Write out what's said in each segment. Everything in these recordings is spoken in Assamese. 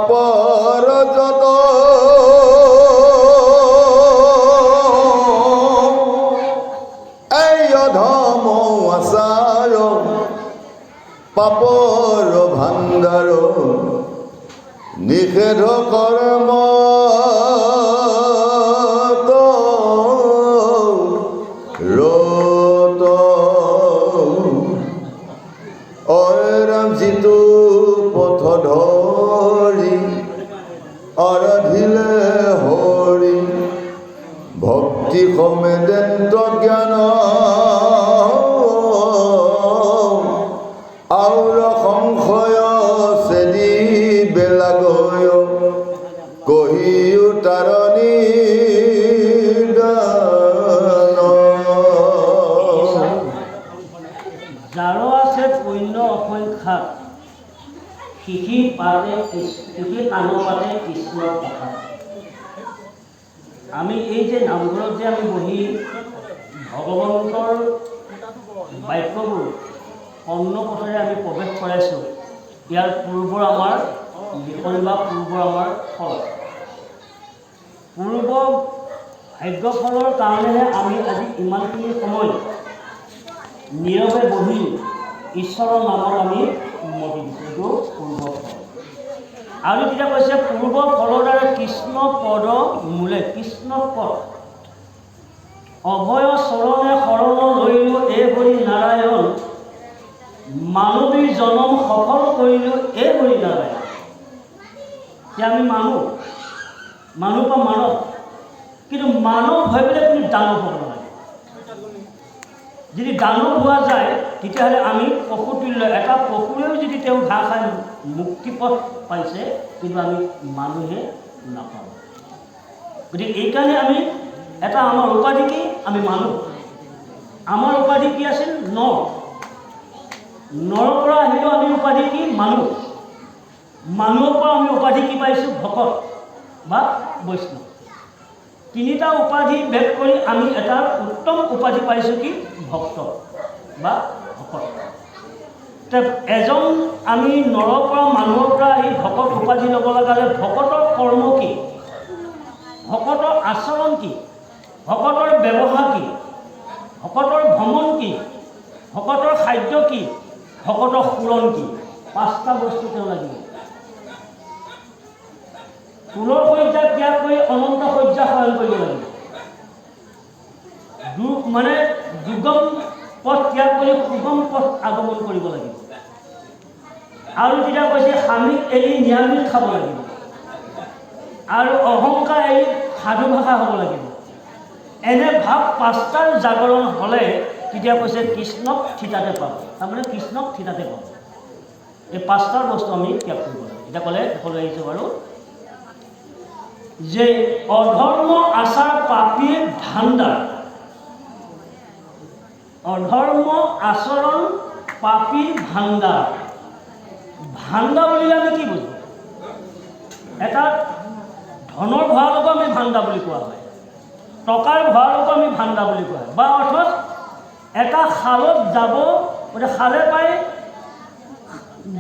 পাপৰ যত এই অধম আচাৰ পাপৰ ভাণ্ডাৰ নিষেধ কৰ্ম ৰত অৰাম যিটো পথ ধৰি আৰাধিলে হৰি ভক্তি সমেদেন্দ্ৰ জ্ঞান আউৰ সংশয় চেদি বেলাগয় কহিও তাৰণী যাৰো আছে পুণ্য অসংখ্যা শিশি কাণৰ পাতে কৃষ্ণৰ কথা। আমি এই যে নামঘৰত যে আমি বহি ভগৱন্তৰ বাক্যবোৰ অন্নপথেৰে আমি প্ৰৱেশ কৰাইছোঁ, ইয়াৰ পূৰ্বৰ আমাৰ লিখন বা পূৰ্বৰ আমাৰ ফল, পূৰ্ব ভাগ্যফলৰ কাৰণেহে আমি আজি ইমানখিনি সময় নীৰৱে বহি ঈশ্বৰৰ নামত আমি মতি দিছোঁ। এইটো পূৰ্ব ফল। আৰু তেতিয়া কৈছে পূৰ্ব ফলৰ দ্বাৰা কৃষ্ণ পদ মূলে, কৃষ্ণ পদ অভয় চৰণে শৰণ লৈলো এই হৰি নাৰায়ণ, মানৱীৰ জনম সফল কৰিলো এই হৰি নাৰায়ণ। এতিয়া আমি মানুহ বা মানৱ, কিন্তু মানৱ হৈ পেলাই তুমি দানৱ হ'ব নালাগে। যদি দানৱ হোৱা যায় তেতিয়াহ'লে আমি পশুতুল্য, এটা পশুৰেও যদি তেওঁ ঘাঁহ খাই মুক্তিপথ পাইছে, কিন্তু আমি মানুহে নাপাওঁ। গতিকে এইকাৰণে আমি এটা আমাৰ উপাধি কি? আমি মানুহ। আমাৰ উপাধি কি আছিল? নৰ। নৰৰ পৰা আহিলেও আমি উপাধি কি? মানুহ। মানুহৰ পৰা আমি উপাধি কি পাইছোঁ? ভকত বা বৈষ্ণৱ। তিনিটা উপাধি ভেদ কৰি আমি এটা উত্তম উপাধি পাইছোঁ কি? ভক্ত বা ভকত। এজন আমি নৰৰ পৰা মানুহৰ পৰা আহি ভকত উপাধি ল'ব লগা হ'লে ভকতৰ কৰ্ম কি? ভকতৰ আচৰণ কি? ভকতৰ ব্যৱহাৰ কি? ভকতৰ ভ্ৰমণ কি? ভকতৰ খাদ্য কি? ভকতৰ সুৰণ কি? পাঁচটা বস্তু তেওঁ লাগিব। ফুলৰ শয্যা ত্যাগ কৰি অনন্ত শয্যা শয়ন কৰিব লাগিব। মানে দুগম পথ ত্যাগ কৰি সুগম পথ আগমন কৰিব লাগিব। আৰু তেতিয়া কৈছে স্বামীক এৰি নিৰামিষ খাব লাগিব। আৰু অহংকাৰ এৰি সাধু ভাষা হ'ব লাগিব। এনে ভাৱ পাঁচটাৰ জাগৰণ হ'লে তেতিয়া কৈছে কৃষ্ণক থিতাতে পাব। তাৰমানে কৃষ্ণক থিতাতে পাব। এই পাঁচটাৰ বস্তু আমি ত্যাগ কৰিব লাগিব। এতিয়া ক'লে সকলোৱে আহিছোঁ বাৰু যে অধৰ্ম আচাৰ পাপীৰ ধাণ্ডা, অধৰ্ম আচৰণ পাপীৰ ভাণ্ডা। ভাণ্ডা বুলিলে আমি কি বুজোঁ? এটা ধনৰ ভঁৰালকো আমি ভাণ্ডা বুলি কোৱা হয়, টকাৰ ভঁৰালকো আমি ভাণ্ডা বুলি কোৱা হয়। বা অৰ্থত এটা খালত যাব, গতিকে খালে পায়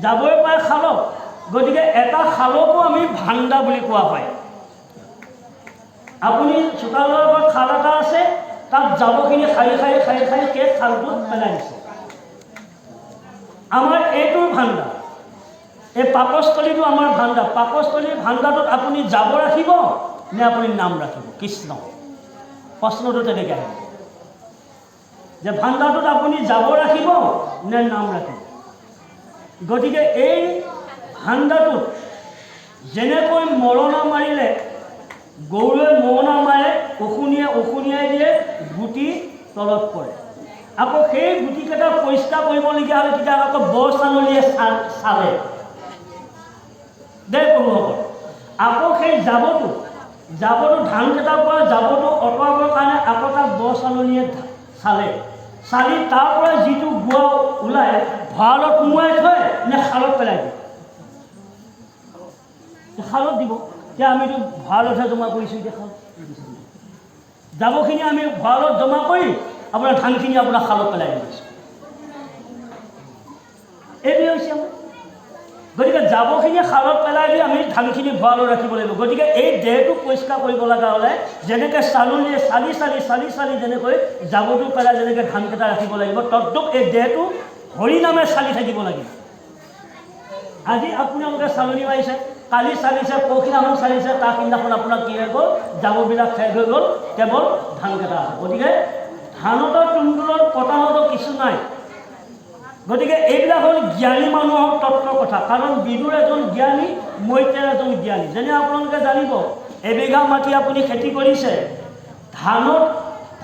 যাবই পায় খালত, গতিকে এটা খালকো আমি ভাণ্ডা বুলি কোৱা হয়। আপুনি চোতালৰ আগত খাল এটা আছে, তাত জাবৰখিনি খাই খাই সেই খালটোত পেলাই দিছে। আমাৰ এইটোৰ ভাণ্ডা, এই পাকস্থলীটো আমাৰ ভাণ্ডা। পাকস্থলীৰ ভাণ্ডাটোত আপুনি জাবৰ ৰাখিব নে আপুনি নাম ৰাখিব? কৃষ্ণ। প্ৰশ্নটো তেনেকৈ আহিব যে ভাণ্ডাটোত আপুনি জাবৰ ৰাখিব নে নাম ৰাখিব? গতিকে এই ভাণ্ডাটোত যেনেকৈ মৰণা মাৰিলে গৰুৱে মৰণা মাৰে, উখুনিয়াই দিয়ে, গুটি তলত পৰে। আকৌ সেই গুটিকেইটা পৰিষ্কাৰ কৰিবলগীয়া হ'লে তেতিয়া আকৌ বৰ চানলিয়ে চালে দেই প্ৰভুসকল। আকৌ সেই জাবৰটো ধানকেইটাৰ পৰা জাবৰটো অঁতৰাবৰ কাৰণে আকৌ তাক বৰ চানলিয়ে চালি তাৰ পৰা যিটো গুৱা ওলায় ভঁৰালত সোমোৱাই থয় নে খালত পেলাই দিয়ে? খালত দিব। এতিয়া আমিতো ভঁৰালতহে জমা কৰিছোঁ। এতিয়া খালত জাবৰখিনি আমি ভঁৰালত জমা কৰি আপোনাৰ ধানখিনি আপোনাৰ খালত পেলাই দিছোঁ। এইটোৱে হৈছে আমাৰ। গতিকে জাবৰখিনি খালত পেলাই দি আমি ধানখিনি ভঁৰালত ৰাখিব লাগিব। গতিকে এই দেহটো পৰিষ্কাৰ কৰিব লগা হ'লে যেনেকৈ চালি চালি যেনেকৈ জাবৰটো পেলাই যেনেকৈ ধানকেইটা ৰাখিব লাগিব, তদ্ৰূপ এই দেহটো হৰি নামে চালি থাকিব লাগিব। আজি আপোনালোকে চালনি মাৰিছে, কালি চালিছে, পৰহিদিনাখন চালিছে, তাৰ সিদিনাখন আপোনাৰ কি হৈ গ'ল, জাবৰবিলাক শেষ হৈ গ'ল, কেৱল ধানকেইটা আছে। গতিকে ধানতৰ তুন্দুলত পতানতো কিছু নাই। গতিকে এইবিলাক হ'ল জ্ঞানী মানুহৰ তত্ত্বৰ কথা। কাৰণ বিদুৰ এজন জ্ঞানী, মৈত্ৰেয় এজন জ্ঞানী। যেনে আপোনালোকে জানিব, এবিঘা মাটি আপুনি খেতি কৰিছে,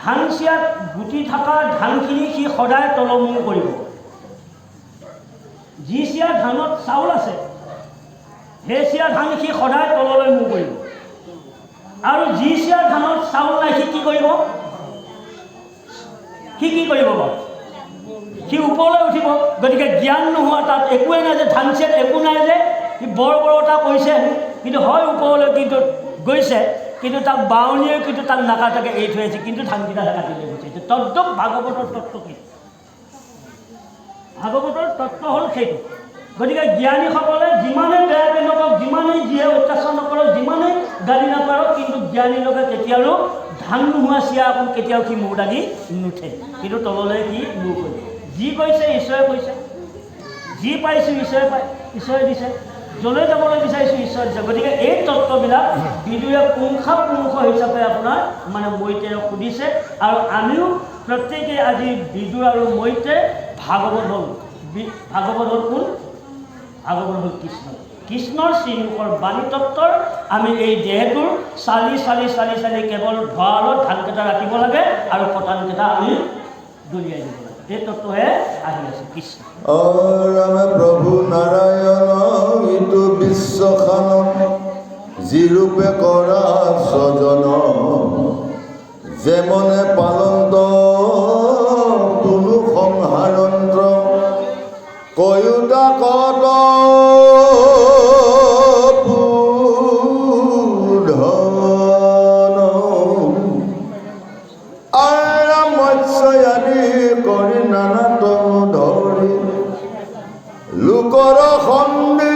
ধান চিয়াত গুটি থকা ধানখিনি সি সদায় তলমূৰ কৰিব। যি চিয়া ধানত চাউল আছে, সেই চিয়া ধান সি সদায় তললৈ মূৰ কৰিব। আৰু যি চিয়া ধানত চাউল নাই সি কি কৰিব? সি কি কৰিব বাৰু? সি ওপৰলৈ উঠিব। গতিকে জ্ঞান নোহোৱা, তাত একোৱেই নাই যে ধান চিয়াত একো নাই যে সি বৰ এটা কৰিছে, কিন্তু হয় ওপৰলৈ কিন্তু গৈছে, কিন্তু তাক বাৱনীয়ে কিন্তু তাক নাকাটাকে এৰি থৈ আছে, কিন্তু ধানকেইটা কাটি লৈ গৈছে। তদ্ৰূপ ভাগৱতৰ তত্ত্ব কি? ভাগৱতৰ তত্ত্ব হ'ল সেইটো। গতিকে জ্ঞানীসকলে যিমানেই বেয়াকৈ নকওক, যিমানেই যিয়ে অত্যাচাৰ নকৰক, যিমানেই গালি নাপাৰক, কিন্তু জ্ঞানীৰ লোকে কেতিয়াও ধান নোহোৱা চিয়া অকণ কেতিয়াও সি মূৰ দাঙি নুঠে, কিন্তু তললৈ সি মূৰ কৰিব। যি কৈছে ঈশ্বৰে কৈছে, যি পাইছোঁ ঈশ্বৰে দিছে, যলৈ যাবলৈ বিচাৰিছোঁ ঈশ্বৰে দিছে। গতিকে এই তত্ত্ববিলাক বিদুৰে পুংখাপুংখ হিচাপে আপোনাৰ মৈত্ৰেয়ক সুধিছে। আৰু আমিও প্ৰত্যেকেই আজি বিদুৰ আৰু মৈত্ৰেয় ভাগৱত হ'ল কোন? ভাগৱত হ'ল কৃষ্ণৰ শ্ৰীমুখৰ বাণী তত্ত্বৰ আমি এই দেহটোৰ চালি কেৱল ভঁৰালত ধানকেইটা ৰাখিব লাগে আৰু পতানকেইটা আমি দলিয়াই দিব লাগে। এই তত্ত্বহে আহি আছে কৃষ্ণ। ৰামে প্ৰভু নাৰায়ণ ইটো বিশ্বখান যিৰূপে কৰা স্বজন যেমনে পালন্ত কোনো সংহাৰন্ত্ৰ কয়োটা কত মৎস্যয়াদি কৰি নানা তনু ধৰি লোকৰ সন্দেহ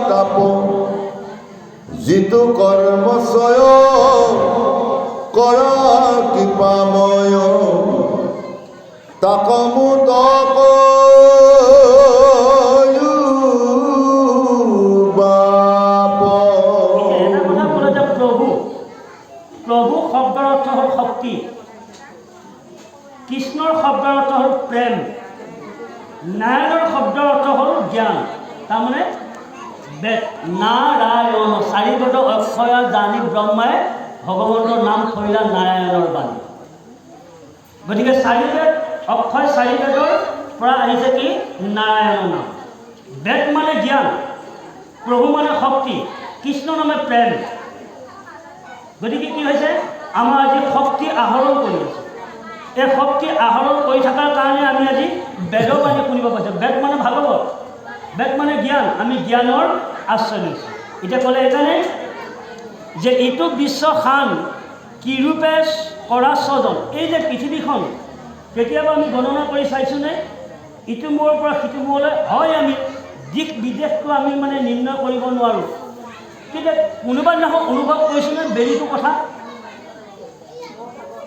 তাপ যিটো কৰ্মচয় কৰা কৃপাময় তাক মুতক প্ৰভু শব্দৰ অৰ্থ হ'ল শক্তি, কৃষ্ণৰ শব্দৰ অৰ্থ হ'ল প্ৰেম, নাৰায়ণৰ শব্দৰ অৰ্থ হ'ল জ্ঞান। তাৰমানে বেদ নাৰায়ণ চাৰিবেদ অক্ষয় জানি ব্ৰহ্মাই ভগৱন্তৰ নাম থৈলা নাৰায়ণৰ বাণী। গতিকে চাৰিবেদ অক্ষয় চাৰিবেদৰ পৰা আহিছে কি? নাৰায়ণৰ নাম। বেদ মানে জ্ঞান, প্ৰভু মানে শক্তি, কৃষ্ণ নামে প্ৰেম। গতিকে কি হৈছে? আমাৰ আজি শক্তি আহৰণ কৰি আছে। এই শক্তি আহৰণ কৰি থকাৰ কাৰণে আমি আজি বেদৰ বাণী শুনিব পাইছোঁ। বেদ মানে ভাগৱত, বেদ মানে জ্ঞান, আমি জ্ঞানৰ আশ্ৰয় লৈছোঁ। এতিয়া ক'লে এইকাৰণে যে এইটো বিশ্বখান কিৰূপে কৰা স্বজন। এই যে পৃথিৱীখন কেতিয়াবা আমি গণনা কৰি চাইছোঁনে? ইটো মূৰৰ পৰা সিটো মূৰলৈ হয়, আমি দিশ বিদেশটো আমি নিৰ্ণয় কৰিব নোৱাৰোঁ, কিন্তু কোনোবা দিনাখন অনুভৱ কৰিছোঁনে বেলিটোৰ কথা?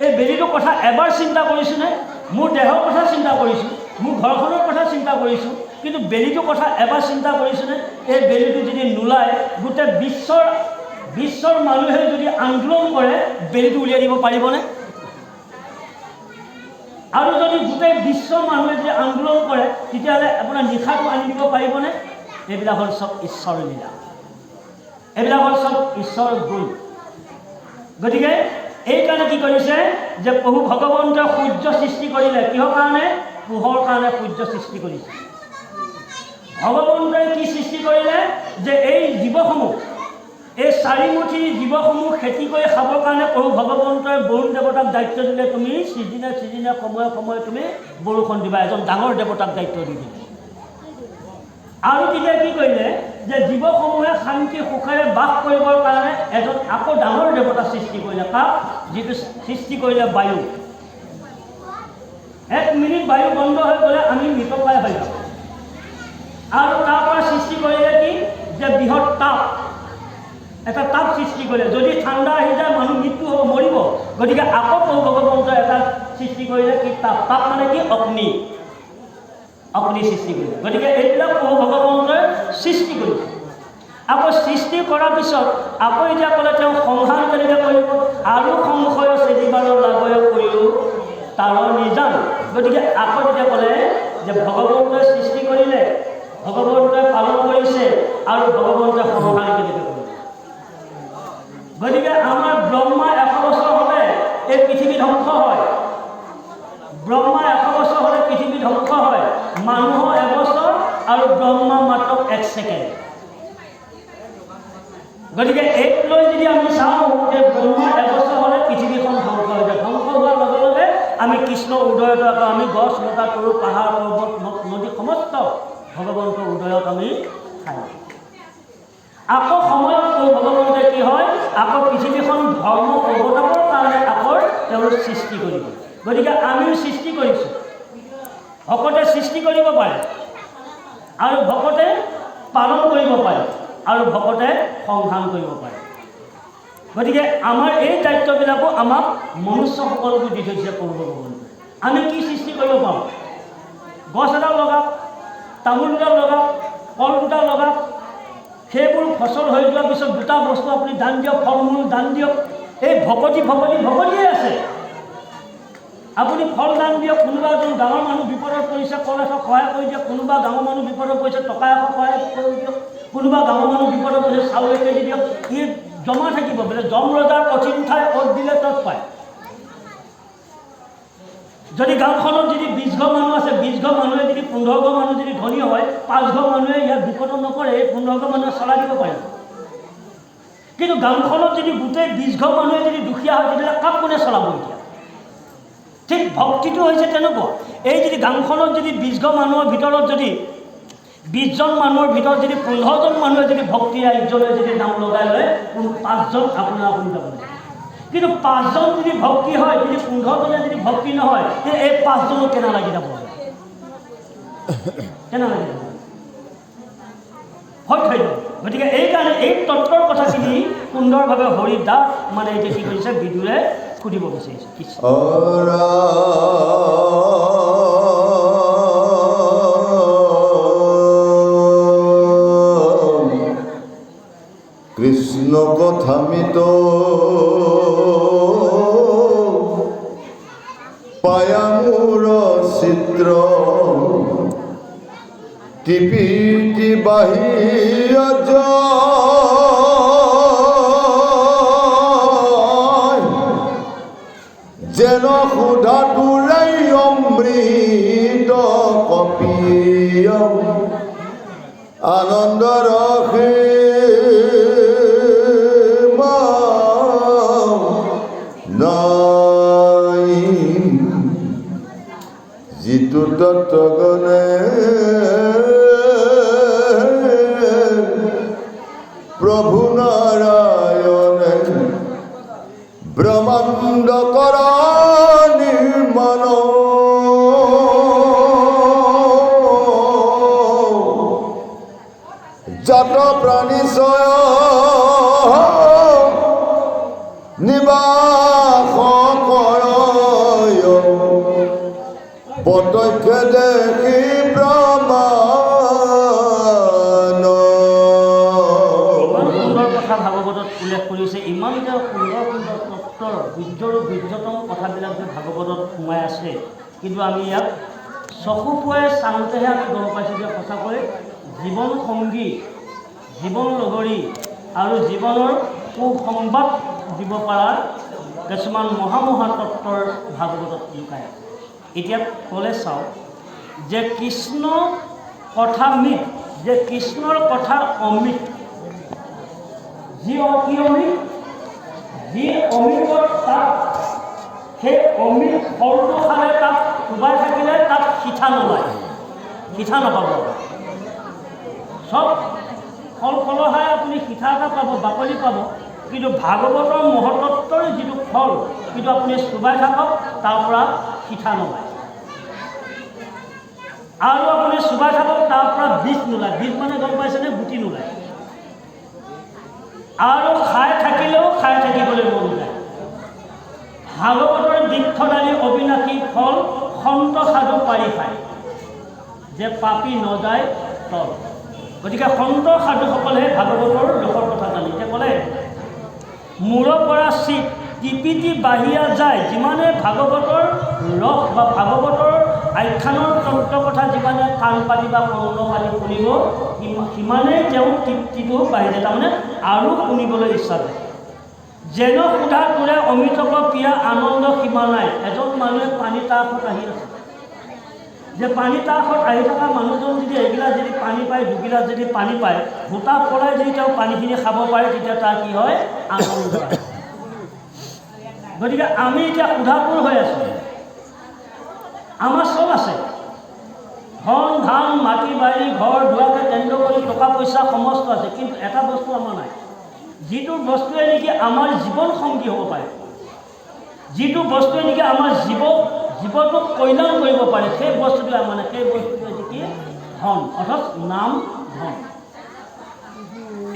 এই বেলিটোৰ কথা এবাৰ চিন্তা কৰিছোঁনে? মোৰ দেহৰ কথা চিন্তা কৰিছোঁ, মোৰ ঘৰখনৰ কথা চিন্তা কৰিছোঁ, কিন্তু বেলিটোৰ কথা এবাৰ চিন্তা কৰিছোঁনে? এই বেলিটো যদি নোলায়, গোটেই বিশ্বৰ মানুহে যদি আন্দোলন কৰে, বেলিটো উলিয়াই দিব পাৰিবনে? আৰু যদি গোটেই বিশ্বৰ মানুহে যদি আন্দোলন কৰে, তেতিয়াহ'লে আপোনাৰ নিশাটো আনি দিব পাৰিবনে? এইবিলাক হ'ল চব ঈশ্বৰৰ লীলা, এইবিলাক হ'ল চব ঈশ্বৰৰ গুণ। গতিকে এইকাৰণে কি কৰিছে যে প্ৰভু ভগৱন্তই সূৰ্য সৃষ্টি কৰিলে। কিহৰ কাৰণে? পোহৰ কাৰণে সূৰ্য সৃষ্টি কৰিছে। ভগৱন্তই কি সৃষ্টি কৰিলে? যে এই জীৱসমূহ, এই চাৰিমুঠি জীৱসমূহ খেতি কৰি খাবৰ কাৰণে প্ৰভু ভগৱন্তই বৰুণ দেৱতাক দায়িত্ব দিলে, তুমি সিদিনে সময়ে তুমি বৰষুণ দিবা। এজন ডাঙৰ দেৱতাক দায়িত্ব দি দিলে। আৰু তেতিয়া কি কৰিলে? যে জীৱসমূহে শান্তি সুখেৰে বাস কৰিবৰ কাৰণে এজন আকৌ ডাঙৰ দেৱতা সৃষ্টি কৰিলে। কাক? যিটো সৃষ্টি কৰিলে বায়ু। 1 মিনিট বায়ু বন্ধ হৈ গ'লে আমি মৃতপ্ৰায় হৈ যাওঁ। আৰু তাৰ পৰা সৃষ্টি কৰিলে কি যে বৃহৎ তাপ, এটা তাপ সৃষ্টি কৰিলে। যদি ঠাণ্ডা আহি যায় মানুহ মৃত্যু হ'ব, মৰিব। গতিকে আকৌ ভগৱন্তই এটা সৃষ্টি কৰিলে কি তাপ, তাপ মানে কি অগ্নি, অগ্নি সৃষ্টি কৰিলে। গতিকে এইবিলাক ভগৱন্তই সৃষ্টি কৰিছে। আকৌ সৃষ্টি কৰাৰ পিছত আকৌ এতিয়া ক'লে তেওঁ সংহাৰ কেনেকৈ কৰিব, আৰু সংশয় চেদিবাৰৰ লাগয় কৰিও তাৰ নিজান। গতিকে আকৌ তেতিয়া ক'লে যে ভগৱন্তই সৃষ্টি কৰিলে, ভগৱন্তই পালন কৰিছে, আৰু ভগৱন্তই সংহাৰ কেনেকৈ কৰিলে। গতিকে আমাৰ ব্ৰহ্মা 100 বছৰ হ'লে এই পৃথিৱী ধ্বংস হয়, ব্ৰহ্মা 100 বছৰ হ'লে পৃথিৱী ধ্বংস হয়, মানুহৰ 1 বছৰ আৰু ব্ৰহ্মা মাত্ৰ 1 ছেকেণ্ড। গতিকে এইক লৈ যদি আমি চাওঁ যে ব্ৰহ্মা 1 বছৰ হ'লে পৃথিৱীখন ধ্বংস হৈ যায়। ধ্বংস হোৱাৰ লগে লগে আমি কৃষ্ণৰ উদয়ত আমি গছ লতা তৰু পাহাৰ পৰ্বত নদী সমস্ত ভগৱন্তৰ উদয়ত আমি খাই। আকৌ সময়ত ভগৱন্তে কি হয়, আকৌ পৃথিৱীখন ধৰ্ম প্ৰৱৰ্তনৰ কাৰণে আকৌ তেওঁলোক সৃষ্টি কৰিব। গতিকে আমিও সৃষ্টি কৰিছোঁ, ভকতে সৃষ্টি কৰিব পাৰে, আৰু ভকতে পালন কৰিব পাৰে, আৰু ভকতে সংধান কৰিব পাৰে। গতিকে আমাৰ এই দায়িত্ববিলাকো আমাক মনুষ্যসকলকো দি থৈছে কৰিব। আমি কি সৃষ্টি কৰিব পাৰোঁ? গছ এডাল লগাওক, তামোল দুডাল লগাওক, কল দুডাল লগাওক, সেইবোৰ ফচল হৈ যোৱাৰ পিছত দুটা বস্তু আপুনি দান দিয়ক, ফল মূল দান দিয়ক। এই ভকতিয়ে আছে। আপুনি ফল দান দিয়ক, কোনোবা এজন গাঁৱৰ মানুহ বিপদত পৰিছে, কল এশ সহায় কৰি দিয়ক। কোনোবা গাঁৱৰ মানুহ বিপদত পৰিছে, টকা এশ সহায় কৰি দিয়ক। কোনোবা গাঁৱৰ মানুহ বিপদত পৰিছে, চাউল 1 কেজি দিয়ক। ই জমা থাকিব, বোলে জম ৰজাৰ কঠিন ঠাই অত দিলে তত পায়। যদি গাঁওখনত যদি 20 ঘৰ মানুহ আছে, 20 ঘৰ মানুহে যদি 15 ঘৰ মানুহ যদি ধনী হয়, 5 ঘৰ মানুহে ইয়াত বিপদত নপৰে, এই 15 ঘৰ মানুহে চলাই দিব পাৰিব। কিন্তু গাঁওখনত যদি গোটেই 20 ঘৰ মানুহে যদি দুখীয়া হয়, তেতিয়াহ'লে কাক কোনে চলাব? এতিয়া ঠিক ভক্তিটো হৈছে তেনেকুৱা। এই যদি গাঁওখনত যদি 20 ঘৰ মানুহৰ ভিতৰত যদি 20 জন মানুহৰ ভিতৰত যদি 15 জন মানুহে যদি ভক্তি ৰাজ্যলৈ যদি নাম লগাই লয়, 5 জন আপোনাৰ আপুনি যাব লাগে। কিন্তু 5 জন যদি ভক্তি হয়, যদি 15 জনে যদি ভক্তি নহয়, এই 5 জনক কেনা লাগি যাব, কেনা লাগি যাব, হয় থৈ যাব। গতিকে এইকাৰণে এই তত্ত্বৰ কথাখিনি সুন্দৰভাৱে হৰিদাস মানে এতিয়া কি কৰিছে, বিদুৰে সুধিব বিচাৰিছে। কৃষ্ণ কথামিত পায়ামূৰ চিত্ৰ টিপিটি বাহিৰ যেন সুধা তোৰাই অমৃত কপিয় আনন্দ ৰসে নাই যিটো তত্ত্বগণে প্ৰভু নাৰায়ণে ব্ৰহ্মাণ্ড কৰা নিৰ্মাণ জাত প্ৰাণীচয় নিবাস কৰয় প্ৰত্যক্ষ দেখি প্ৰমাণ। সুন্দৰ কথা ভাগৱতত উল্লেখ কৰিছে। ইমান যে সুন্দৰ সুন্দৰ তত্ত্বৰ গুহ্যৰো গুহ্যতম কথাবিলাক যে ভাগৱতত সোমাই আছে, কিন্তু আমি ইয়াক চকু পুৱাই চাওঁতেহে আমি গম পাইছোঁ যে সঁচাকৈ জীৱন সংগী, জীৱন লগৰী আৰু জীৱনৰ সুসংবাদ দিব পৰা কিছুমান মহা তত্ত্বৰ ভাগৱতত লুকাই আছে। এতিয়া ক'লে চাওঁ যে কৃষ্ণ কথা মৃত, যে কৃষ্ণৰ কথা অমৃত। যি অমৃত, যি অমৃতৰ তাত সেই অমৃত ফলটো খালে তাত ডুবাই থাকিলে তাত সিঠা নোলায়, সিঠা নাপাব। চব ফল ফলহাই আপুনি সিঠা এটা পাব, বাকলি পাব, কিন্তু ভাগৱতৰ মহতত্বৰ যিটো ফল, কিন্তু আপুনি চুবাই থাকক তাৰ পৰা সিঠা নোলায়। আৰু আপুনি চুবাই থাকক, তাৰ পৰা বীজ নোলায়। বীজ মানে গম পাইছেনে? গুটি নোলায়। আৰু খাই থাকিলেও খাই থাকিবলৈ মন যায়। ভাগৱতৰ বৃক্ষডালি অবিনাশী ফল, সন্ত সাধু পাৰি খায়, যে পাপী নযায় তল। গতিকে সন্ত সাধুসকলেহে ভাগৱতৰ দুখৰ কথা জানে। এতিয়া ক'লে মূৰৰ পৰা চিত টিপিটি বাহিয়া যায়, যিমানে ভাগৱতৰ ৰস বা ভাগৱতৰ আখ্যানৰ তন্ত্ৰ কথা যিমানে কাণ পাতি বা কৰ্ণ পাতি শুনিব, সিমানেই তেওঁ তৃপ্তিটো বাঢ়ি যায়, তাৰমানে আৰু শুনিবলৈ ইচ্ছা যায়। যেন সোধা তোৰে অমৃতক পিয়া আনন্দ সীমা নাই। এজন মানুহে পানী তাসত আহি আছে, যে পানী তাসত আহি থকা মানুহজন যদি এগিলাচ যদি পানী পায়, দুগিলাচ যদি পানী পায়, ভোটা পলাই যদি তেওঁ পানীখিনি খাব পাৰে, তেতিয়া তাৰ কি হয়? আনন্দ হয়। গতিকে আমি এতিয়া সুধাপুৰ হৈ আছোঁ। আমাৰ চব আছে, ধন ধান মাটি বাৰী ঘৰ দুৱাৰকে কেন্দ্ৰ কৰি টকা পইচা সমস্ত আছে, কিন্তু এটা বস্তু আমাৰ নাই, যিটো বস্তুৱে নেকি আমাৰ জীৱন সংগী হ'ব পাৰে, যিটো বস্তুৱে নেকি আমাৰ জীৱনটোক কল্যাণ কৰিব পাৰে, সেই বস্তুটো আমাৰ নাই। সেই বস্তুটো হৈছে কি? ধন, অৰ্থাৎ নাম ধন।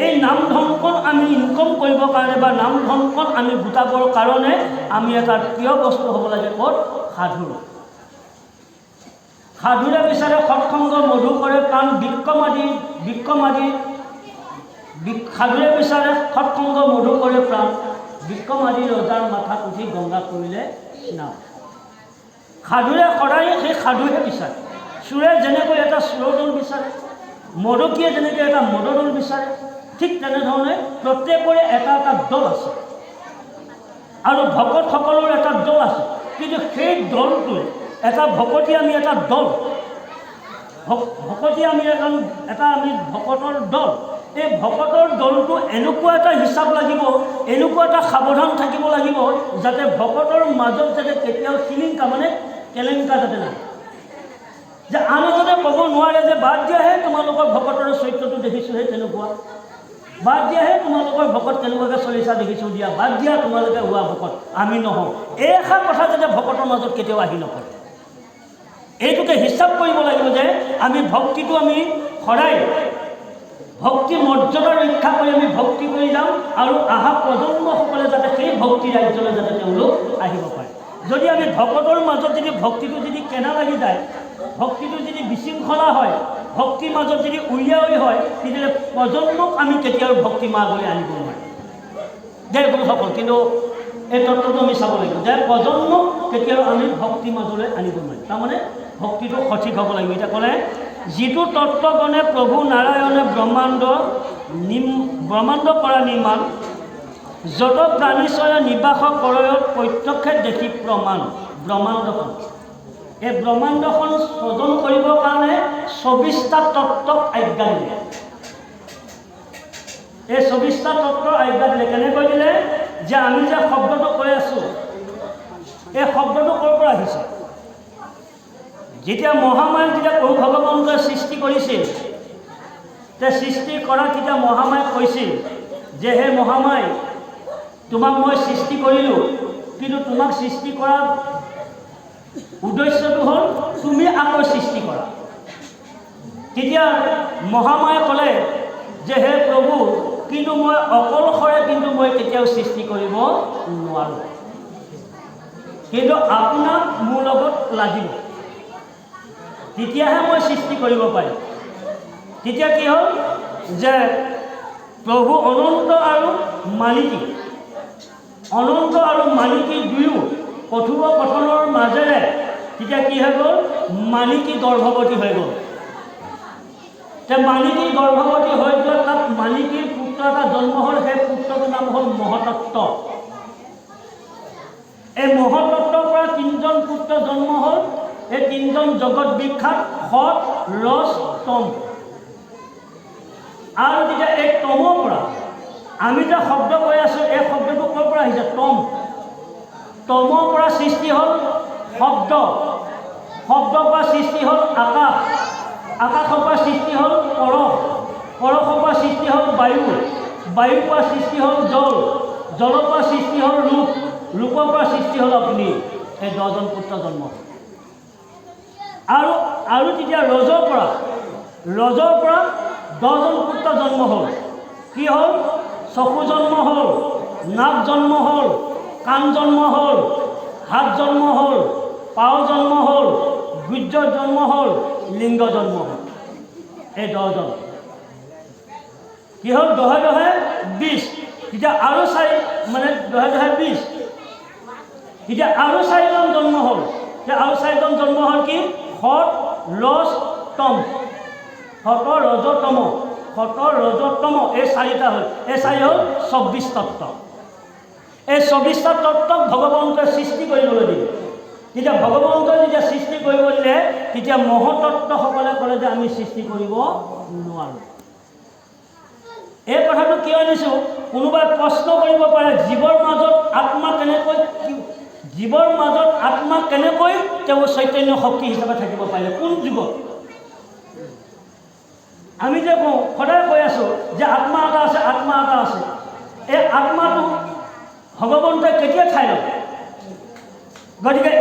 এই নাম ধনকণ আমি ইনকম কৰিবৰ কাৰণে বা নাম ধনকণ আমি গোটাবৰ কাৰণে আমি এটা প্ৰিয় বস্তু হ'ব লাগে। ক'ত? সাধুৰ। সাধুৰে বিচাৰে সৎসংগ মধু কৰে প্ৰাণ, সাধুৰে বিচাৰে সৎসংগ মধু কৰে প্ৰাণ, বিক্ৰমাদী ৰজাৰ মাথাত উঠি গংগা কৰিলে স্নান। সাধুৰে সদায় সেই সাধুহে বিচাৰে। চোৰে যেনেকৈ এটা চোৰদল বিচাৰে, মদকীয়ে যেনেকৈ এটা মদদল বিচাৰে, ঠিক তেনেধৰণে প্ৰত্যেকৰে এটা এটা দল আছে আৰু ভকতসকলৰ এটা দল আছে। কিন্তু সেই দলটোৱে এটা ভকতী, আমি এটা দল ভকতী, আমি আমি ভকতৰ দল। এই ভকতৰ দলটো এনেকুৱা এটা হিচাপ লাগিব, এনেকুৱা এটা সাৱধান থাকিব লাগিব, যাতে ভকতৰ মাজত যাতে কেতিয়াও শিলিংকা মানে কেলেংকা যাতে নাই, যে আন এজনে ক'ব নোৱাৰে যে বাদ দিয়াহে তোমালোকৰ ভকতৰ চৰিত্ৰটো দেখিছোঁ, সেই তেনেকুৱা বাদ দিয়াহে তোমালোকৰ ভকত কেনেকুৱাকৈ চলিছা দেখিছোঁ, দিয়া বাদ দিয়া তোমালোকে হোৱা ভকত, আমি নহওঁ। এই এষাৰ কথা যাতে ভকতৰ মাজত কেতিয়াও আহি নপৰে, এইটোকে হিচাপ কৰিব লাগিব যে আমি ভক্তিটো আমি সদায় ভক্তি মৰ্যাদা ৰক্ষা কৰি আমি ভক্তি কৰি যাওঁ, আৰু অহা প্ৰজন্মসকলে যাতে সেই ভক্তি ৰাজ্যলৈ যাতে তেওঁলোক আহিব পাৰে। যদি আমি ভকতৰ মাজত যদি ভক্তিটো যদি কেনা লাগি যায়, ভক্তিটো যদি বিশৃংখলা হয়, ভক্তিৰ মাজত যদি উলিয়াই হয়, তেতিয়াহ'লে প্ৰজন্মক আমি কেতিয়াও ভক্তি মাৰ্গলৈ আনিব নোৱাৰিম। যে গুৰুসকল, কিন্তু এই তত্ত্বটো আমি চাব লাগিব যে প্ৰজন্মক কেতিয়াও আমি ভক্তিৰ মাজলৈ আনিব নোৱাৰিম। তাৰমানে ভক্তিটো সঠিক হ'ব লাগিব। এতিয়া ক'লে যিটো তত্ত্বগণে প্ৰভু নাৰায়ণে ব্ৰহ্মাণ্ড কৰা নিৰ্মাণ, যত প্ৰাণীচয় নিবাস কৰয়ত প্ৰত্যক্ষে দেখি প্ৰমাণ। ব্ৰহ্মাণ্ডখন, এই ব্ৰহ্মাণ্ডখন সৃজন কৰিবৰ কাৰণে 24টা তত্ত্বক আজ্ঞা দিলে। এই 24টা তত্ত্বৰ আজ্ঞা দিলে। কেনেকৈ দিলে? যে আমি যে শব্দটো কৈ আছোঁ, এই শব্দটো ক'ৰ পৰা আহিছে? যেতিয়া মহামায়াক যেতিয়া প্ৰভু ভগৱন্তই সৃষ্টি কৰিছিল, তে সৃষ্টি কৰা তেতিয়া মহামায়াক কৈছিল যে হে মহামায়, তোমাক মই সৃষ্টি কৰিলোঁ, কিন্তু তোমাক সৃষ্টি কৰাৰ উদ্দেশ্যটো হ'ল তুমি আকৌ সৃষ্টি কৰা। তেতিয়া মহামায়ে ক'লে যে হে প্ৰভু, কিন্তু মই অকলশৰে কিন্তু মই কেতিয়াও সৃষ্টি কৰিব নোৱাৰোঁ, কিন্তু আপোনাক মোৰ লগত লাগিব, তেতিয়াহে মই সৃষ্টি কৰিব পাৰিম। তেতিয়া কি হ'ল যে প্ৰভু অনন্ত আৰু মানিকী দুয়ো কথোপকথনৰ মাজেৰে তেতিয়া কি হৈ গ'ল? মানিকী গৰ্ভৱতী হৈ গ'ল। তে মানিকী গৰ্ভৱতী হৈ যোৱা তাত মানিকীৰ পুত্ৰ এটা জন্ম হ'ল। সেই পুত্ৰটোৰ নাম হ'ল মহতত্ত্ব। এই মহতত্ত্বৰ পৰা 3জন পুত্ৰ জন্ম হ'ল। এই 3জন জগত বিখ্যাত সৎ, ৰস, তম। আৰু তেতিয়া এই তমৰ পৰা আমি যে শব্দ কৈ আছোঁ, এই শব্দটো ক'ৰ পৰা আহিছে? তম। তমৰ পৰা সৃষ্টি হ'ল শব্দ, শব্দৰ পৰা সৃষ্টি হ'ল আকাশ, আকাশৰ পৰা সৃষ্টি হ'ল পৰশ, পৰশৰ পৰা সৃষ্টি হ'ল বায়ু, বায়ুৰ পৰা সৃষ্টি হ'ল জল, জলৰ পৰা সৃষ্টি হ'ল ৰূপ, ৰূপৰ পৰা সৃষ্টি হ'ল অগ্নি। এই 10জন পুত্ৰ জন্ম। আৰু তেতিয়া ৰজৰ পৰা 10জন পুত্ৰ জন্ম হ'ল। কি হ'ল? চকু জন্ম হ'ল, নাক জন্ম হ'ল, কাণ জন্ম হ'ল, হাত জন্ম হ'ল, পাও জন্ম হ'ল, গুজ্জ জন্ম হ'ল, লিংগ জন্ম হ'ল। এই 10জন কি হ'ল? 10 তেতিয়া আৰু 10 এতিয়া আৰু 4জন জন্ম হ'ল। আৰু 4জন জন্ম হ'ল কি? সত, ৰজ, তম। সত, ৰজ, তম। এই 4টা হ'ল। এই 4 হ'ল 24 তত্ত্ব। এই 24টা তত্ত্বক ভগৱন্তই সৃষ্টি কৰিবলৈ দিলে। তেতিয়া ভগৱন্তই যেতিয়া সৃষ্টি কৰিব দিলে, তেতিয়া মহতত্ত্বসকলে ক'লে যে আমি সৃষ্টি কৰিব নোৱাৰোঁ। এই কথাটো কিয় আনিছোঁ? কোনোবাই প্ৰশ্ন কৰিব পাৰে, জীৱৰ মাজত আত্মা কেনেকৈ তেওঁ চৈতন্য শক্তি হিচাপে থাকিব পাৰিলে? কোন যুগত? আমি যে কওঁ, সদায় কৈ আছোঁ যে আত্মা এটা আছে। এই আত্মাটো ভগৱন্তই কেতিয়া ঠাই ল'লে? গতিকে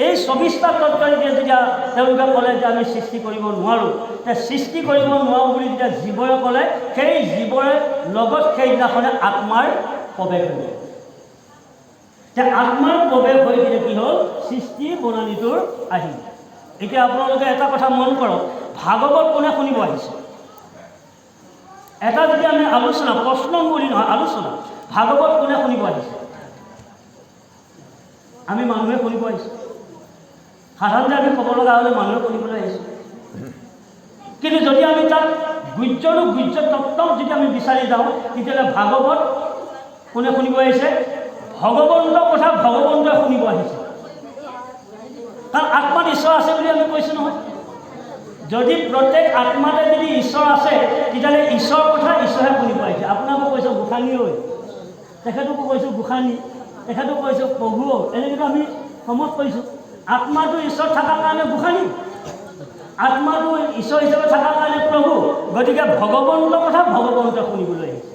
এই 24টা তত্ত্বই যেতিয়া তেওঁলোকে ক'লে যে আমি সৃষ্টি কৰিব নোৱাৰোঁ, সৃষ্টি কৰিব নোৱাৰোঁ বুলি যেতিয়া জীৱই ক'লে, সেই জীৱৰে লগত সেইদিনাখনে আত্মাৰ প্ৰৱেশ হৈ গ'ল। আত্মাৰ প্ৰৱেশ হৈ কিনে কি হ'ল? সৃষ্টি বনানীটোৰ আহিল। এতিয়া আপোনালোকে এটা কথা মন কৰক, ভাগৱত কোনে শুনিব আহিছে? এটা যদি আমি আলোচনা, প্ৰশ্ন বুলি নহয়, আলোচনা, ভাগৱত কোনে শুনিব আহিছে? আমি মানুহে শুনিব আহিছোঁ। সাধাৰণতে আমি ক'ব লগা হ'লে মানুহে শুনিবলৈ আহিছোঁ। কিন্তু যদি আমি তাত গুজ্জ তত্ত্বক যদি আমি বিচাৰি যাওঁ, তেতিয়াহ'লে ভাগৱত কোনে শুনিব আহিছে? ভগৱন্তৰ কথা ভগৱন্তই শুনিব আহিছে। কাৰণ আত্মাত ঈশ্বৰ আছে বুলি আমি কৈছোঁ নহয়। যদি প্ৰত্যেক আত্মাতে যদি ঈশ্বৰ আছে, তেতিয়াহ'লে ঈশ্বৰৰ কথা ঈশ্বৰে শুনিব আহিছে। আপোনাকো কৈছোঁ গোসানী হৈ, তেখেতকো কৈছোঁ গোসানী, তেখেতক কৈছোঁ প্ৰভু, এনেকৈ আমি সমত কৈছোঁ। আত্মাটো ঈশ্বৰ থকাৰ কাৰণে গোসানী, আত্মাটো ঈশ্বৰ হিচাপে থকাৰ কাৰণে প্ৰভু। গতিকে ভগৱন্তৰ কথা ভগৱন্তই শুনিবলৈ আহিছে।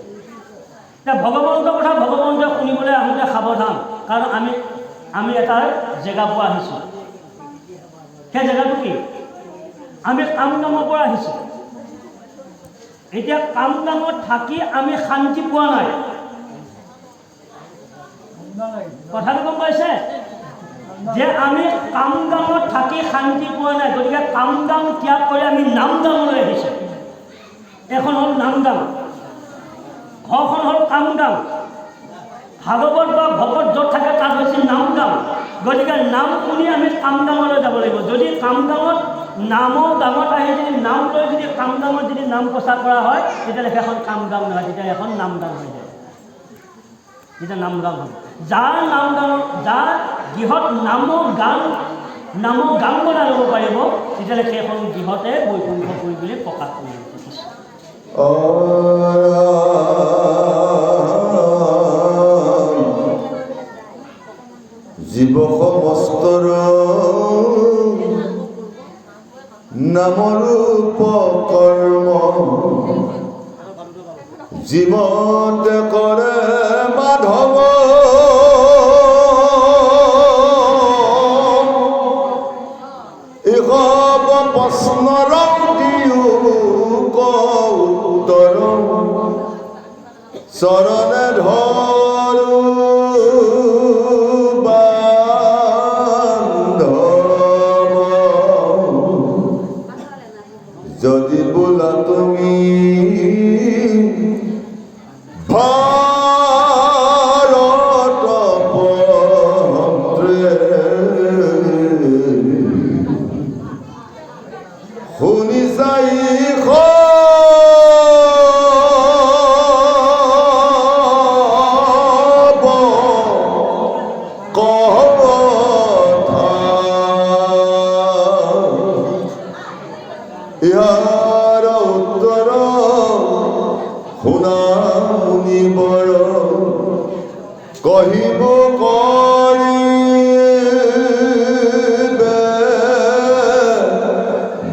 এতিয়া ভগৱন্তৰ কথা ভগৱন্তই শুনিবলৈ আহোঁতে সাৱধান, কাৰণ আমি এটা জেগাৰ পৰা আহিছোঁ। সেই জেগাটো কি? আমি কামদামৰ পৰা আহিছোঁ। এতিয়া কামদামত থাকি আমি শান্তি পোৱা নাই। কথাটো গম পাইছে? যে আমি কামদামত থাকি শান্তি পোৱা নাই। গতিকে কামদাম ত্যাগ কৰি আমি নামদামলৈ আহিছোঁ। এখন হ'ল নামদাম, ঘৰখন হ'ল কামদাম। ভাগৱত বা ভকত য'ত থাকে তাত হৈছে নামদাম। গতিকে নাম শুনি আমি কামদামলৈ যাব লাগিব। যদি কামদামত নামৰ দামত আহি যদি নাম লৈ যদি কামদামত যদি নাম প্ৰচাৰ কৰা হয়, তেতিয়াহ'লে সেইখন কামদাম নহয়, তেতিয়া এখন নামদাম হৈ যায়। তেতিয়া নামদাম হয়। যাৰ গৃহত নামৰ গান বনাই ল'ব পাৰিব, তেতিয়াহ'লে সেইখন গৃহতে বৈকুণ্ঠ কৰি বুলি প্ৰকাশ কৰি দিছে। জীৱ সমস্তৰ নামৰূপ কৰ্ম, জীৱতে কৰে মাধৱ। এসব প্ৰশ্নৰ দিও উত্তৰ, চৰণে ধৰো বান্ধৱ। যদি বোলা তুমি ভাৰত পন্থে, শুনি যাই ইয়াৰ উত্তৰ শুনা মুনিবৰ, কহিব কৰিবে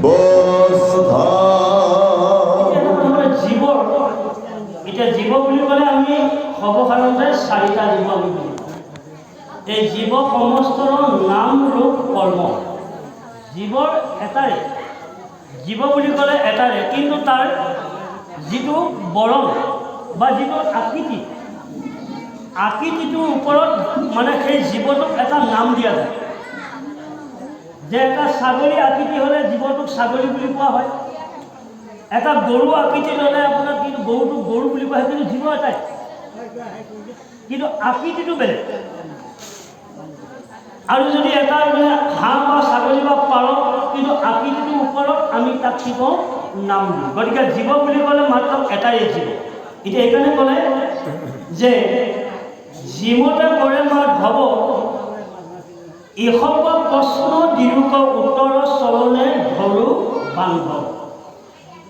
বস্থা। এতিয়া জীৱ বুলি ক'লে আমি সৰ্বসাধাৰণতে 4টা জীৱ আমি বুজি পাওঁ। এই জীৱ সমস্তৰ নাম ৰূপ কৰ্ম। জীৱৰ এটাৰে, জীৱ বুলি ক'লে এটাৰে, কিন্তু তাৰ যিটো বৰণ বা যিটো আকৃতিটোৰ ওপৰত মানে সেই জীৱটোক এটা নাম দিয়া যায়। যে এটা ছাগলী আকৃতি হ'লে জীৱটোক ছাগলী বুলি কোৱা হয়, এটা গৰু আকৃতি ল'লে আপোনাৰ কিন্তু গৰুটোক গৰু বুলি কোৱা হয়, কিন্তু জীৱ এটাই, কিন্তু আকৃতিটো বেলেগ। আৰু যদি এটা হাঁহ বা ছাগলী বা পাৰ, কিন্তু আকৃতিটোৰ ওপৰত আমি তাক কি কওঁ, নাম দিওঁ। গতিকে জীৱ বুলি ক'লে মাত্ৰ এটাই জীৱ। এতিয়া এইকাৰণে ক'লে যে জীৱতে কৰে মাত ভৱ, এসব প্ৰশ্ন দিৰোক উত্তৰ চৰণে ধৰো বান্ধৱ।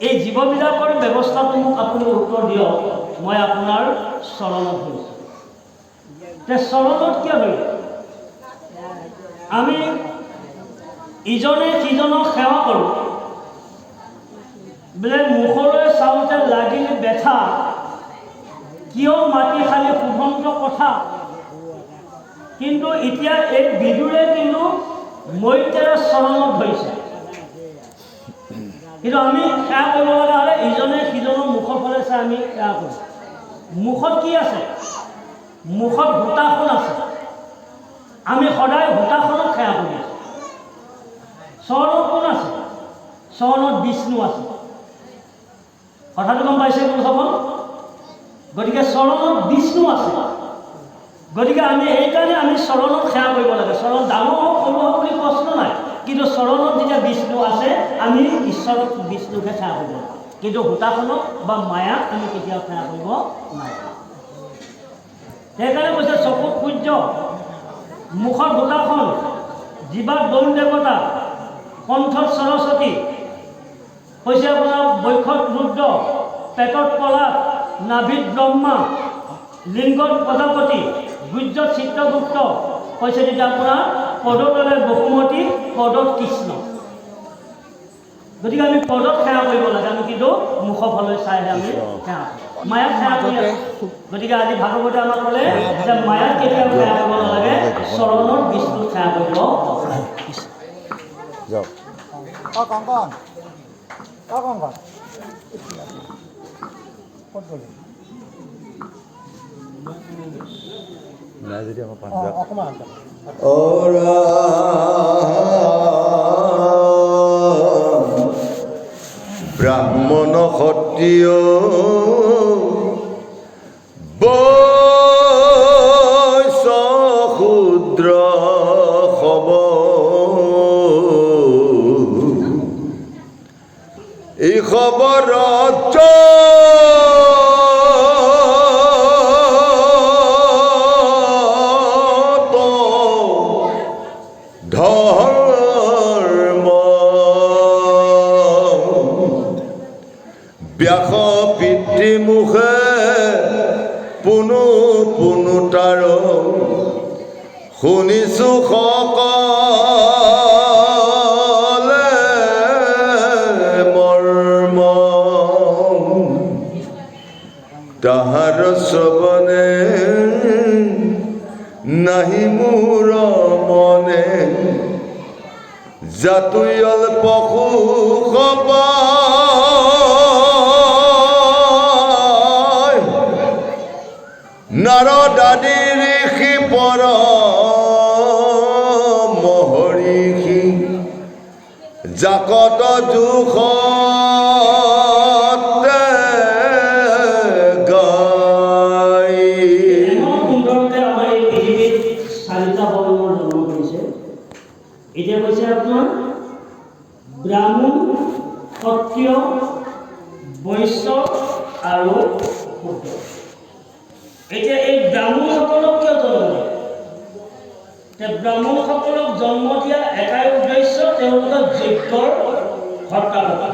এই জীৱবিলাকৰ ব্যৱস্থাটো মোক আপুনি উত্তৰ দিয়ক, মই আপোনাৰ চৰণত ধৰিছোঁ। তে চৰণত কিয় ধৰিব? আমি ইজনে সিজনক সেৱা কৰোঁ, বোলে মুখলৈ চাওঁতে লাগিল বেথা, কিয় মাটি খালি কুভন্ত কথা। কিন্তু এতিয়া এই বিদুৰে কিন্তু মৈত্ৰেয় চৰণত ধৰিছে। কিন্তু আমি সেৱা কৰিব লগা হ'লে ইজনে সিজনৰ মুখৰ ফালে চাই আমি সেৱা কৰোঁ। মুখত কি আছে? মুখত হোতাখন আছে, আমি সদায় হোতাখনক সেৱা কৰি আছোঁ। চৰণত কোন আছে? চৰণত বিষ্ণু আছে। কথাটো গম পাইছে বন্ধুসকল? গতিকে চৰণত বিষ্ণু আছে। গতিকে আমি এইকাৰণে আমি চৰণত সেৱা কৰিব লাগে। চৰণ ডাঙৰ হওক সৰু হওক বুলি প্ৰশ্ন নাই, কিন্তু চৰণত যেতিয়া বিষ্ণু আছে আমি ঈশ্বৰক বিষ্ণুকে সেৱা কৰিব লাগে, কিন্তু হোতাখনক বা মায়াক আমি কেতিয়াও সেৱা কৰিব নাই। সেইকাৰণে কৈছে চকুত সূৰ্য, মুখত হোতাখন, জিভাত বৰুণ দেৱতা, কণ্ঠত সৰস্বতী, কৈছে আপোনাৰ বক্ষত ৰুদ্ৰ, পেটত পলাশ, নাভিত ব্ৰহ্মা, লিংগত প্ৰজাপতি, গুজ্জত চিত্ৰগুপ্ত, কৈছে তেতিয়া আপোনাৰ পদতলে বসুমতী, পদত কৃষ্ণ। গতিকে আমি পদত সেৱা কৰিব লাগে, আমি কিন্তু মুখৰ ফালে চাইহে আমি সেৱা কৰোঁ। মায়াক সেৱা কৰি আছোঁ। গতিকে আজি ভাগৱতে আমাক ক'লে যে মায়াক কেতিয়াও সেৱা কৰিব নালাগে, চৰণত বিষ্ণুক সেৱা কৰিব লাগে। ব্ৰাহ্মণ ক্ষত্ৰিয় বৈশ্য শূদ্ৰ সব, এই খবৰত ধৰ্ম ব্যাস পিতৃমুখে পুনু পুনু তাৰ, শুনিছো সকলে মৰ্ম, তাহাৰ শ্ৰৱণে নাহি মোৰ মনে, জাতুয়ল পশু সবাই, নাৰদ আদি ঋষি পৰ মহৰ্ষি, জাকত জোখতে গাই। এতিয়া কৈছে আপোনাৰ ব্ৰাহ্মণ, ক্ষত্ৰিয়, বৈশ্য আৰু শূদ্ৰ। এতিয়া এই ব্ৰাহ্মণসকলক কিয় জন্ম দিয়ে? ব্ৰাহ্মণসকলক জন্ম দিয়া এটাই উদ্দেশ্য, তেওঁলোকক যজ্ঞৰ হত্যা কৰা।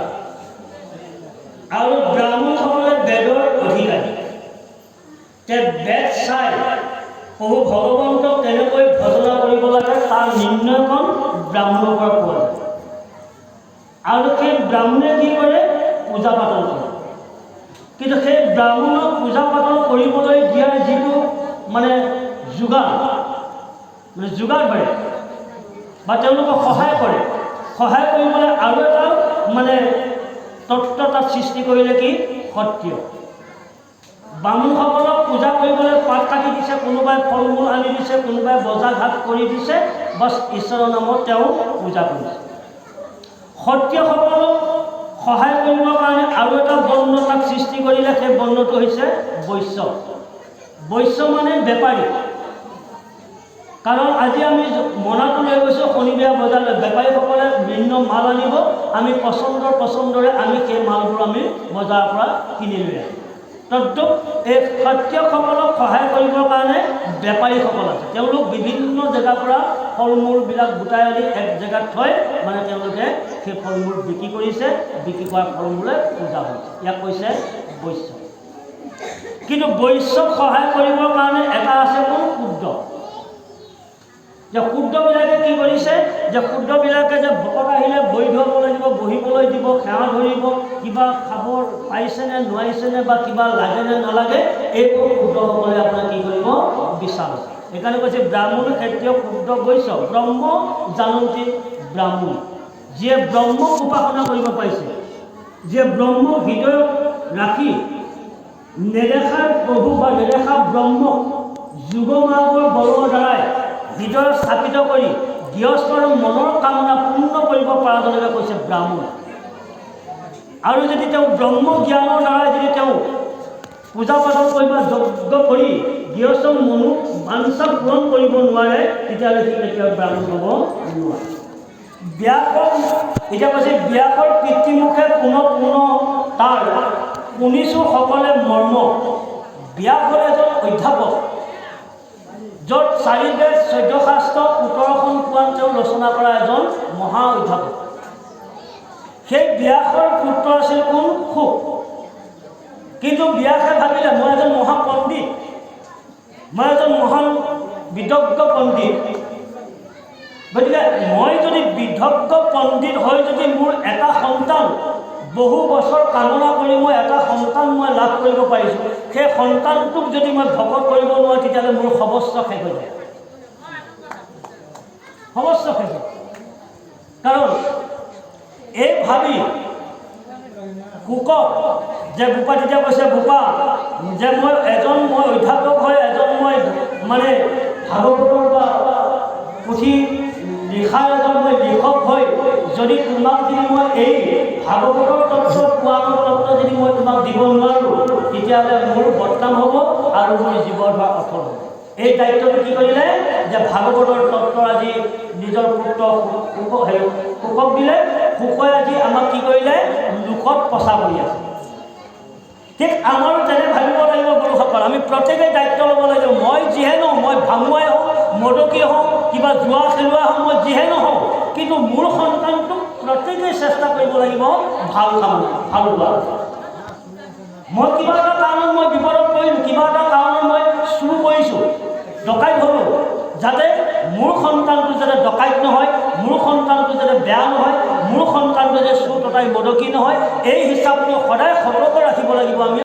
আৰু ব্ৰাহ্মণসকলে বেদৰ অধিকাৰী। বেদ চাই প্ৰভু ভগৱন্তক কেনেকৈ ভজনা কৰিব লাগে তাৰ নিৰ্ণয়খন ব্ৰাহ্মণৰ পৰা পোৱা যায়। আৰু সেই ব্ৰাহ্মণে কি কৰে? পূজা পাতল কৰে। কিন্তু সেই ব্ৰাহ্মণক পূজা পাতল কৰিবলৈ দিয়াৰ যিটো মানে যোগাৰ ধৰে বা তেওঁলোকক সহায় কৰে, সহায় কৰিবলৈ আৰু এটা মানে তত্ত্ব তাত সৃষ্টি কৰিলে কি সত্য বামুণসকলক পূজা কৰিবলৈ পাত কাটি দিছে, কোনোবাই ফল মূল আনি দিছে, কোনোবাই বজাৰ ঘাট কৰি দিছে, বাছ ঈশ্বৰৰ নামত তেওঁ পূজা কৰিছে। সত্ৰীয়সকলক সহায় কৰিবৰ কাৰণে আৰু এটা বৰ্ণ তাক সৃষ্টি কৰিলে, সেই বৰ্ণটো হৈছে বৈশ্য। বৈশ্য মানে বেপাৰী। কাৰণ আজি আমি মনাটো লৈ গৈছোঁ শনিবাৰ বজাৰলৈ, বেপাৰীসকলে বিভিন্ন মাল আনিব, আমি পচন্দৰে আমি সেই মালবোৰ আমি বজাৰৰ পৰা কিনি লৈ আহিম। তদ্ৰূপ এই সত্ৰীয়সকলক সহায় কৰিবৰ কাৰণে বেপাৰীসকল আছে, তেওঁলোক বিভিন্ন জেগাৰ পৰা ফল মূলবিলাক গোটাই আনি এক জেগাত থৈ মানে তেওঁলোকে সেই ফল মূল বিক্ৰী কৰিছে, বিক্ৰী কৰা ফল মূলে পূজা হৈছে, ইয়াক কৈছে বৈশ্য। কিন্তু বৈশ্যক সহায় কৰিবৰ কাৰণে এটা আছে কোন ক্ষুদ্ৰ। যে ক্ষুদ্ৰবিলাকে কি কৰিছে, যে ক্ষুদ্ৰবিলাকে যে ভকত আহিলে বহি ধৰিবলৈ দিব, বহিবলৈ দিব, সেৱা ধৰিব, কিবা খাব পাৰিছেনে নোৱাৰিছেনে বা কিবা লাগেনে নালাগে, এইবোৰ ক্ষুদ্ৰসকলে আপোনাৰ কি কৰিব বিচাৰে। সেইকাৰণে কৈছে ব্ৰাহ্মণ ক্ষেত্ৰীয় ক্ষুদ্ৰ বৈশ্য ব্ৰহ্ম জানন্তী ব্ৰাহ্মণ, যিয়ে ব্ৰহ্মক উপাসনা কৰিব পাৰিছে, যিয়ে ব্ৰহ্ম হৃদয়ত ৰাখি নেদেখা প্ৰভু বা নেদেখা ব্ৰহ্মক যোগমাৰ্গৰ বলৰ দ্বাৰাই হৃদয় স্থাপিত কৰি গৃহস্থৰ মনৰ কামনা পূৰ্ণ কৰিব পৰাজনকে কৈছে ব্ৰাহ্মণ। আৰু যদি তেওঁ ব্ৰহ্ম জ্ঞানৰ দ্বাৰাই যদি তেওঁ পূজা পাতল কৰিব যজ্ঞ কৰি গৃহস্থৰ মনো বাঞ্ছা পূৰণ কৰিব নোৱাৰে, তেতিয়াহ'লে সি কেতিয়াও ব্ৰাহ্মণ হ'ব নোৱাৰে। ব্যাসৰ এতিয়া কৈছে ব্যাসৰ পিতৃমুখে পুনঃ তাৰ শুনিছোঁ সকলে মৰ্ম। ব্যাস হ'ল এজন অধ্যাপক, য'ত 4 বেদ 14 শাস্ত্ৰ 17খন পুৰাণ তেওঁ ৰচনা কৰা এজন মহা অধ্যাপক। সেই ব্যাসৰ পুত্ৰ আছিল কোন শুক। কিন্তু ব্যাসে ভাবিলে মই এজন মহাপণ্ডিত, মই এজন মহান বিদগ্ধ পণ্ডিত, গতিকে মই যদি বিদগ্ধ পণ্ডিত হৈ যদি মোৰ এটা সন্তান বহু বছৰ কামনা কৰি মই এটা সন্তান মই লাভ কৰিব পাৰিছোঁ, সেই সন্তানটোক যদি মই ভকত কৰিব নোৱাৰোঁ, তেতিয়াহ'লে মোৰ সৰ্বস্ব শেষ হৈ যায়, সৰ্বস্ব শেষ হয়। কাৰণ এই ভাবি শুকক যে বোপা তেতিয়া কৈছে বোপা যে মই অধ্যাপক হৈ এজন মই মানে ভাগৱতৰ বা পুথি লিখাৰ এজন মই লিখক হৈ যদি তোমাক যদি মই এই ভাগৱতৰ তত্ত্ব পুৰাণৰ তত্ত্ব যদি মই তোমাক দিব নোৱাৰোঁ, তেতিয়াহ'লে মোৰ বদনাম হ'ব আৰু মোৰ জীৱন হোৱা অৰ্থ হ'ব। এই দায়িত্বটো কি কৰিলে যে ভাগৱতৰ তত্ত্ব আজি নিজৰ পুত্ৰ শুকক দিলে। শুকই আজি আমাক কি কৰিলে লোকত প্ৰচাৰ কৰি আছে। ঠিক আমাৰো তেনে ভাবিব লাগিব গুৰুসকল, আমি প্ৰত্যেকেই দায়িত্ব ল'ব লাগিব। মই যিহে নহওঁ, মই ভাঙুৱাই হওঁ, মদকী হওঁ, কিবা জুৱা খেলুৱা হওঁ, মই যিহে নহওঁ, কিন্তু মোৰ সন্তানটোক প্ৰত্যেকেই চেষ্টা কৰিব লাগিব ভাল কাম ভাল হোৱা। মই কিবা এটা কাৰণত মই বিপদত পৰিলোঁ, কিবা এটা কাৰণত মই চুৰ কৰিছোঁ, ডকাইত হ'লোঁ, যাতে মোৰ সন্তানটো যাতে ডকাইত নহয়, মোৰ সন্তানটো যাতে বেয়া নহয়, মোৰ সন্তানটো যাতে চুৰ ততাই মদকী নহয়, এই হিচাপটো সদায় সতৰ্ক ৰাখিব লাগিব আমি।